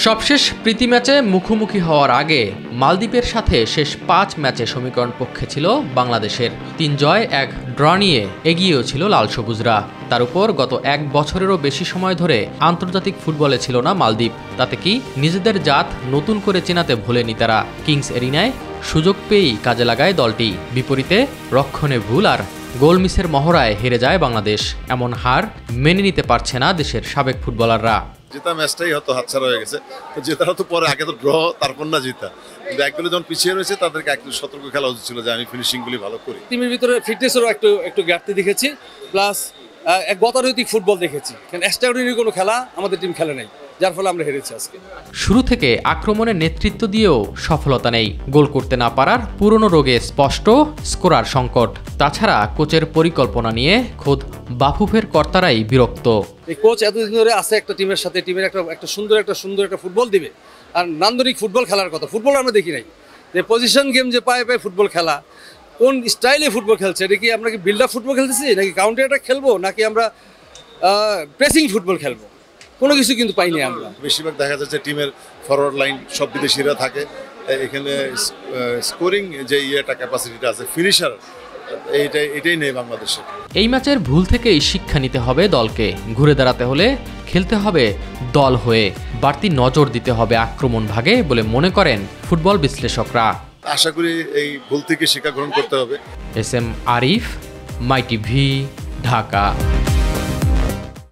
সবশেষ প্রীতি ম্যাচে মুখোমুখি হওয়ার আগে মালদ্বীপের সাথে শেষ ৫ ম্যাচে সমীকরণ পক্ষে ছিল বাংলাদেশের। ৩ জয় ১ ড্র নিয়ে এগিয়েও ছিল লাল সবুজরা। তার উপর গত ১ বছরেরও বেশি সময় ধরে আন্তর্জাতিক ফুটবলে ছিল না মালদ্বীপ। তাতে কি নিজেদের জাত নতুন করে চেনাতে ভোলেনি তারা। কিংস এরিনায় সুযোগ পেয়েই কাজে লাগায় দলটি। বিপরীতে রক্ষণে ভুল আর গোল মিসের মহড়ায় হেরে যায় বাংলাদেশ। এমন হার মেনে নিতে পারছে না দেশের সাবেক ফুটবলাররা। জেতা ম্যাচটাই হয়তো হাতছাড়া হয়ে গেছে, তো জেতাটা তো পরে, আগে তো ড্র, তারপর না জিতা। কিন্তু একগুলো যখন পিছিয়ে রয়েছে তাদেরকে একটু সতর্ক খেলা উচিত ছিল যে আমি ফিনিশিংগুলি ভালো করি। টিমের ভিতরে ফিটনেসেরও একটু ঘাটতি দেখেছি, প্লাস এক গতানুগতিক ফুটবল দেখেছি। কারণ এক্সট্রাঅর্ডিনারি কোনো খেলা আমাদের টিম খেলে নাই, যার ফলে আমরা হেরেছি আজকে। শুরু থেকে আক্রমণের নেতৃত্ব দিয়েও সফলতা নেই। গোল করতে না পারার পুরনো রোগে স্পষ্ট স্কোরার সংকট। তাছাড়া কোচের পরিকল্পনা নিয়ে খোদ বাফুফের কর্তারাই বিরক্ত। এই কোচ এতদিন ধরে আছে একটা টিমের সাথে, টিমের একটা সুন্দর একটা ফুটবল দিবে, আর নান্দনিক ফুটবল খেলার কথা ফুটবল আমরা দেখি নাই। যে পজিশন গেম যে পায়ে ফুটবল খেলা, কোন স্টাইলে ফুটবল খেলছে, এটা কি আমরা কি বিল্ড আপ ফুটবল খেলতেছি, নাকি কাউন্টার অ্যাটাক খেলবো, নাকি আমরা প্রেসিং ফুটবল খেলবো, কোনো কিছু কিন্তু পাইনি আমরা। বেশিরভাগ দেখা যাচ্ছে টিমের ফরওয়ার্ড লাইন সব বিদেশিরা থাকে, এখানে স্কোরিং যে ক্যাপাসিটিটা আছে, ফিনিশার এটাই নেই বাংলাদেশে। এই ম্যাচের ভুল থেকেই শিক্ষা নিতে হবে দলকে। ঘুরে দাঁড়াতে হলে খেলতে হবে দল হয়ে, বাড়তি নজর দিতে হবে আক্রমণ ভাগে বলে মনে করেন ফুটবল বিশ্লেষকরা। আশা করি এই ভুল থেকে শিক্ষা গ্রহণ করতে হবে। এস এম আরিফ, মাই টিভি, ঢাকা।